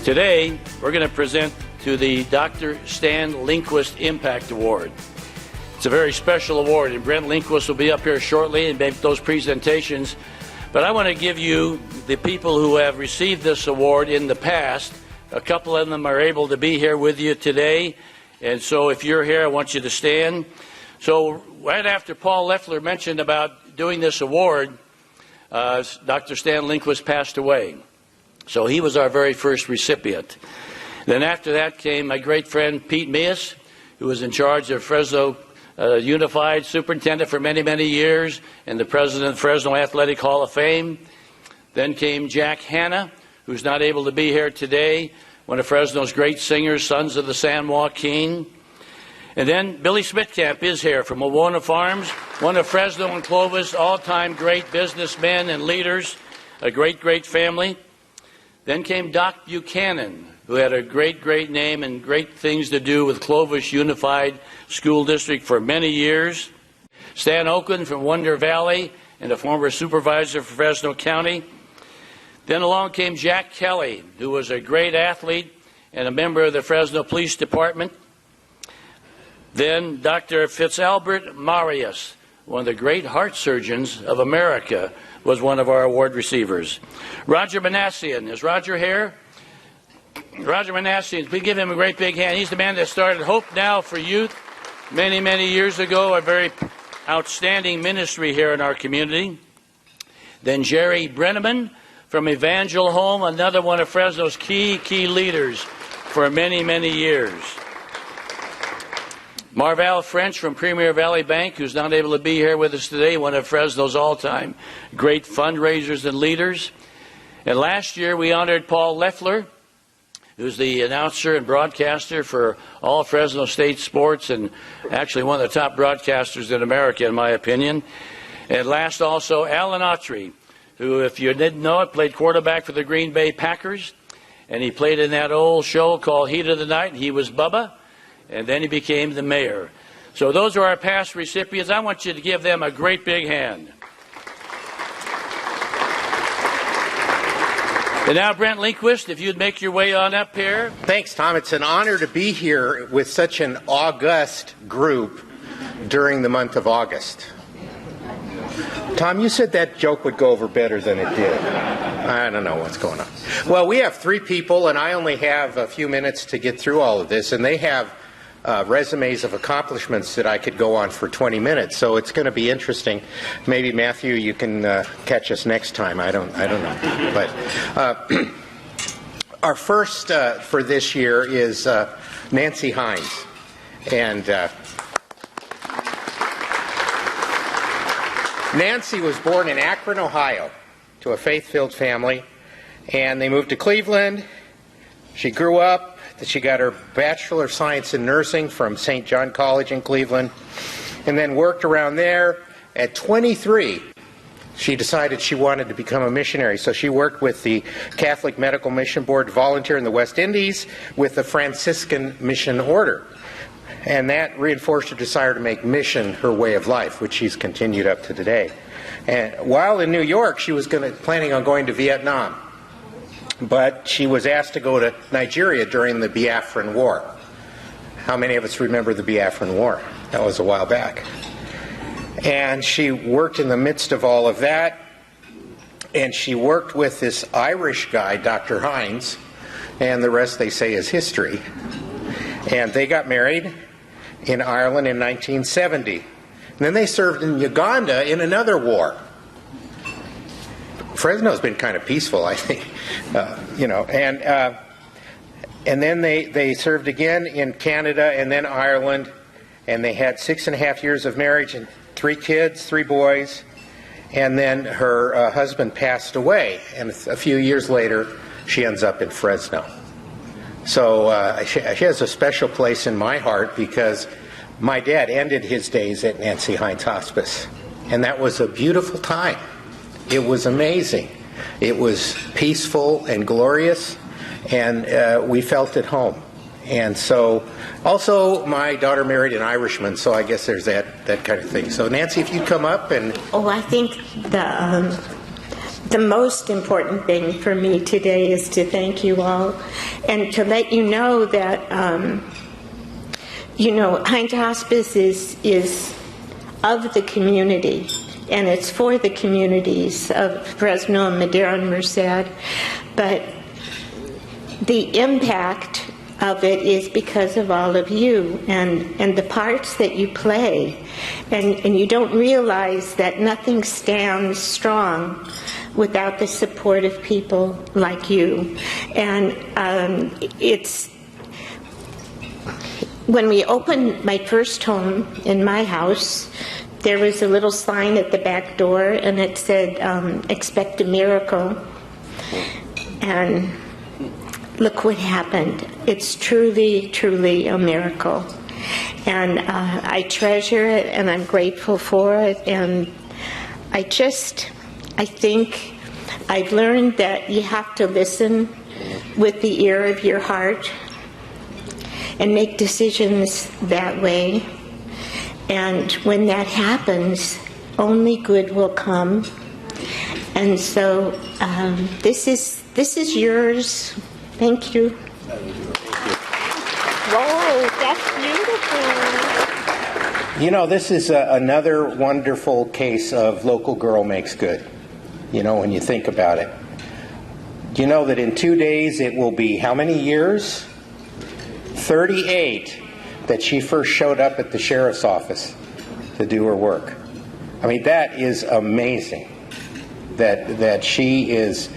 Today, we're going to present to the Dr. Stan Lindquist Impact Award. It's a very special award, and Brent Lindquist will be up here shortly and make those presentations. But I want to give you the people who have received this award in the past. A couple of them are able to be here with you today, and so if you're here, I want you to stand. So right after Paul Loeffler mentioned about doing this award, Dr. Stan Lindquist passed away. So he was our very first recipient. Then after that came my great friend Pete Mias, who was in charge of Fresno Unified, superintendent for many, many years, and the president of the Fresno Athletic Hall of Fame. Then came Jack Hanna, who's not able to be here today, one of Fresno's great singers, Sons of the San Joaquin. And then Billy Smitkamp is here from Wawona Farms, one of Fresno and Clovis' all-time great businessmen and leaders, a great, great family. Then came Doc Buchanan, who had a great, great name and great things to do with Clovis Unified School District for many years. Stan Oakland from Wonder Valley and a former supervisor for Fresno County. Then along came Jack Kelly, who was a great athlete and a member of the Fresno Police Department. Then Dr. Fitzalbert Marius, one of the great heart surgeons of America, was one of our award receivers. Roger Manassian. Is Roger here? Roger Manassian, please give him a great big hand. He's the man that started Hope Now for Youth many, many years ago, a very outstanding ministry here in our community. Then Jerry Brenneman from Evangel Home, another one of Fresno's key leaders for many, many years. Marval French from Premier Valley Bank, who's not able to be here with us today, one of Fresno's all-time great fundraisers and leaders. And last year we honored Paul Loeffler, who's the announcer and broadcaster for all Fresno State sports and actually one of the top broadcasters in America, in my opinion. And last also, Alan Autry, who, if you didn't know it, played quarterback for the Green Bay Packers. And he played in that old show called Heat of the Night. He was Bubba. And then he became the mayor. So those are our past recipients. I want you to give them a great big hand. And now, Brent Lindquist, if you'd make your way on up here. Thanks, Tom. It's an honor to be here with such an august group during the month of August. Tom, you said that joke would go over better than it did. I don't know what's going on. Well, we have three people, and I only have a few minutes to get through all of this, and they have resumes of accomplishments that I could go on for 20 minutes, so it's going to be interesting. Maybe, Matthew, you can catch us next time. I don't know. But our first for this year is Nancy Hinds. And Nancy was born in Akron, Ohio, to a faith-filled family, and they moved to Cleveland. She grew up. She got her Bachelor of Science in Nursing from St. John College in Cleveland, and then worked around there. At 23, she decided she wanted to become a missionary, so she worked with the Catholic Medical Mission Board, volunteer in the West Indies with the Franciscan Mission Order. And that reinforced her desire to make mission her way of life, which she's continued up to today. And while in New York, she was planning on going to Vietnam. But she was asked to go to Nigeria during the Biafran War. How many of us remember the Biafran War? That was a while back. And she worked in the midst of all of that, and she worked with this Irish guy, Dr. Hinds, and the rest, they say, is history. And they got married in Ireland in 1970. And then they served in Uganda in another war. Fresno's been kind of peaceful, I think, and then they served again in Canada and then Ireland, and they had 6.5 years of marriage and 3 kids, 3 boys, and then her husband passed away, and a few years later she ends up in Fresno. So she has a special place in my heart because my dad ended his days at Nancy Hinds Hospice, and that was a beautiful time. It was amazing. It was peaceful and glorious, and we felt at home. And so, also, my daughter married an Irishman, so I guess there's that kind of thing. So, Nancy, if you'd come up and... Oh, I think the most important thing for me today is to thank you all and to let you know that, Hinds Hospice is of the community, and it's for the communities of Fresno and Madera and Merced, but the impact of it is because of all of you and the parts that you play. And you don't realize that nothing stands strong without the support of people like you. And it's when we opened my first home in my house, there was a little sign at the back door, and it said, expect a miracle. And look what happened. It's truly, truly a miracle. And I treasure it, and I'm grateful for it. And I think I've learned that you have to listen with the ear of your heart and make decisions that way. And when that happens, only good will come. And so this is yours. Thank you. Whoa, that's beautiful. This is another wonderful case of local girl makes good, when you think about it. You know that in 2 days it will be how many years? 38 that she first showed up at the sheriff's office to do her work. I mean, that is amazing that she has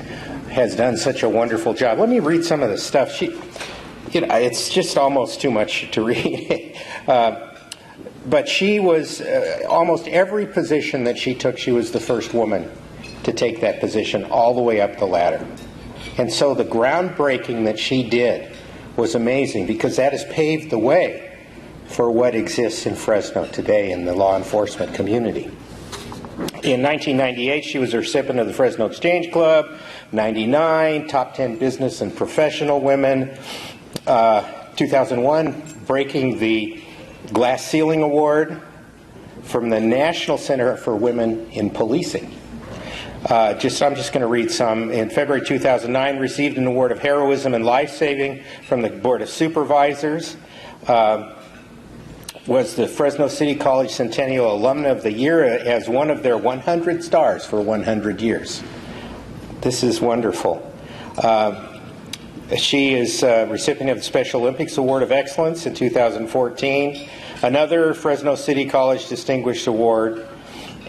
done such a wonderful job. Let me read some of the stuff. It's just almost too much to read. But she was, almost every position that she took, she was the first woman to take that position all the way up the ladder. And so the groundbreaking that she did was amazing, because that has paved the way for what exists in Fresno today in the law enforcement community. In 1998, she was a recipient of the Fresno Exchange Club. 99, top 10 business and professional women. 2001, breaking the Glass Ceiling Award from the National Center for Women in Policing. I'm just going to read some. In February 2009, received an award of heroism and life-saving from the Board of Supervisors. Was the Fresno City College Centennial Alumna of the Year as one of their 100 stars for 100 years. This is wonderful. She is a recipient of the Special Olympics Award of Excellence in 2014, another Fresno City College Distinguished Award,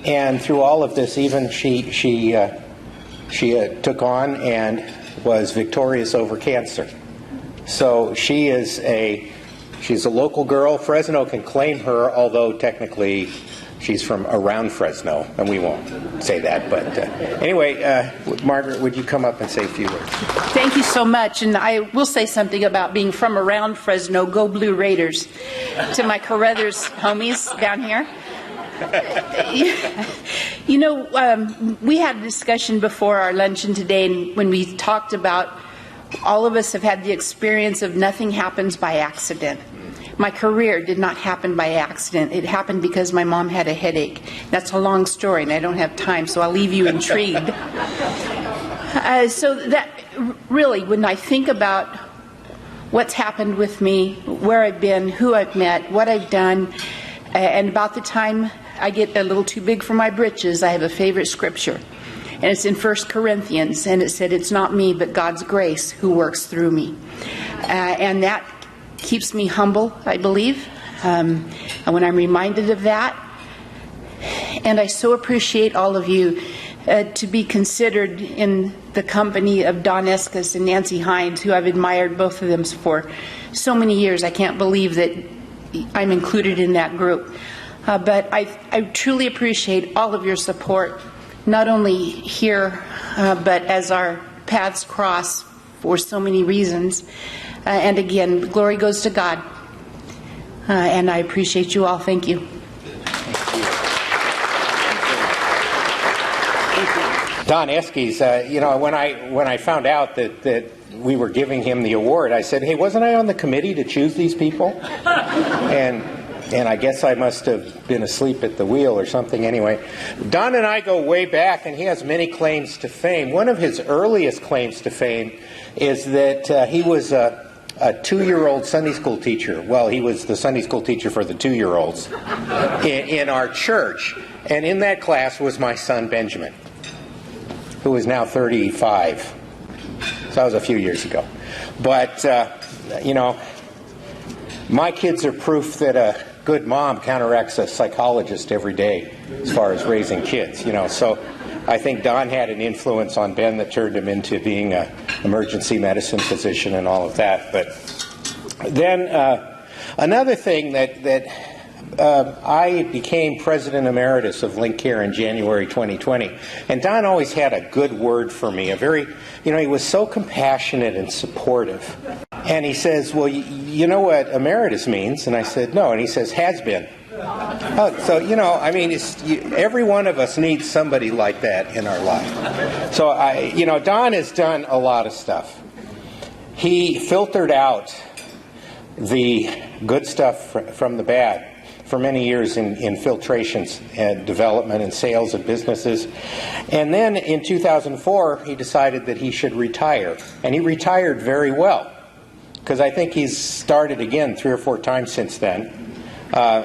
and through all of this, even she took on and was victorious over cancer. So she's a local girl. Fresno can claim her, although technically she's from around Fresno, and we won't say that. But anyway, Margaret, would you come up and say a few words? Thank you so much. And I will say something about being from around Fresno. Go Blue Raiders. To my Carruthers homies down here. We had a discussion before our luncheon today, and when we talked about all of us have had the experience of nothing happens by accident. My career did not happen by accident. It happened because my mom had a headache. That's a long story, and I don't have time, so I'll leave you intrigued. So that really, when I think about what's happened with me, where I've been, who I've met, what I've done, and about the time I get a little too big for my britches, I have a favorite scripture. And it's in 1 Corinthians, and it said, it's not me, but God's grace who works through me. And that keeps me humble, I believe, and when I'm reminded of that. And I so appreciate all of you to be considered in the company of Don Eskes and Nancy Hinds, who I've admired both of them for so many years. I can't believe that I'm included in that group. But I truly appreciate all of your support, not only here, but as our paths cross for so many reasons. And again, glory goes to God. And I appreciate you all. Thank you. Don Eskes, when I found out that we were giving him the award, I said, hey, wasn't I on the committee to choose these people? And and I guess I must have been asleep at the wheel or something anyway. Don and I go way back, and he has many claims to fame. One of his earliest claims to fame is that he was a 2-year-old Sunday school teacher. Well, he was the Sunday school teacher for the 2-year-olds in our church. And in that class was my son Benjamin, who is now 35. So that was a few years ago. But, my kids are proof that a good mom counteracts a psychologist every day as far as raising kids, So I think Don had an influence on Ben that turned him into being an emergency medicine physician and all of that. But then another thing that I became president emeritus of LinkCare in January 2020, and Don always had a good word for me. He was so compassionate and supportive. And he says, "Well, you know what emeritus means?" And I said, "No." And he says, "Has been." Oh, so, every one of us needs somebody like that in our life. So, Don has done a lot of stuff. He filtered out the good stuff from the bad for many years in filtrations and development and sales of businesses. And then in 2004, he decided that he should retire. And he retired very well, because I think he's started again 3 or 4 times since then,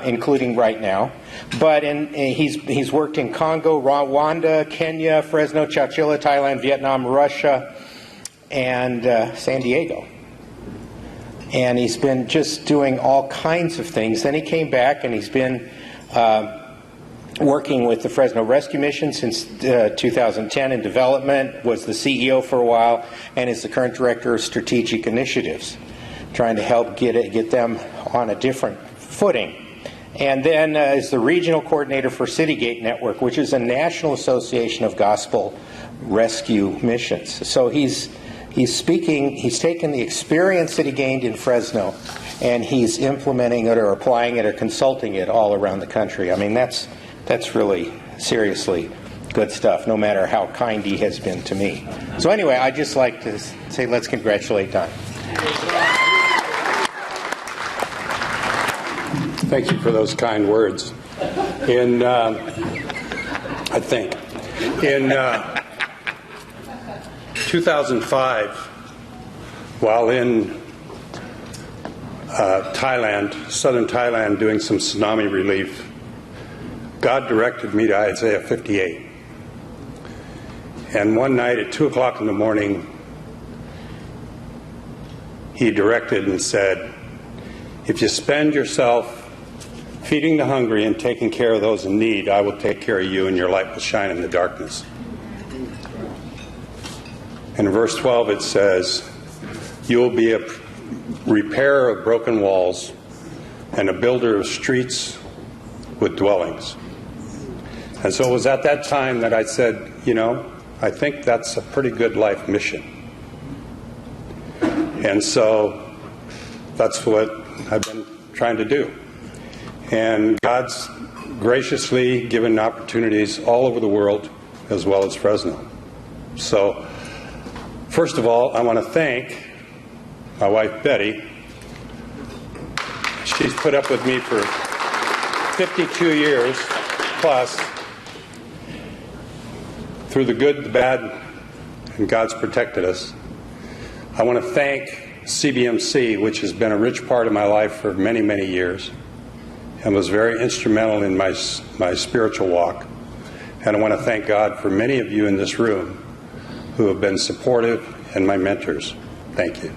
including right now. But he's worked in Congo, Rwanda, Kenya, Fresno, Chowchilla, Thailand, Vietnam, Russia, and San Diego. And he's been just doing all kinds of things. Then he came back, and he's been working with the Fresno Rescue Mission since 2010 in development, was the CEO for a while, and is the current director of strategic initiatives, trying to help get them on a different footing. And then is the regional coordinator for Citygate Network, which is a national association of gospel rescue missions. So he's taken the experience that he gained in Fresno, and he's implementing it or applying it or consulting it all around the country. I mean, that's really seriously good stuff, no matter how kind he has been to me. So anyway, I'd just like to say let's congratulate Don. Thank you for those kind words. In 2005, while in Thailand, southern Thailand, doing some tsunami relief, God directed me to Isaiah 58. And one night at 2 o'clock in the morning, he directed and said, "If you spend yourself feeding the hungry and taking care of those in need, I will take care of you, and your light will shine in the darkness." And in verse 12 it says, "You will be a repairer of broken walls and a builder of streets with dwellings." And so it was at that time that I said, I think that's a pretty good life mission. And so that's what I've been trying to do. And God's graciously given opportunities all over the world, as well as Fresno. So, first of all, I want to thank my wife, Betty. She's put up with me for 52 years plus, through the good, the bad, and God's protected us. I want to thank CBMC, which has been a rich part of my life for many, many years, and was very instrumental in my spiritual walk. And I want to thank God for many of you in this room who have been supportive and my mentors. Thank you.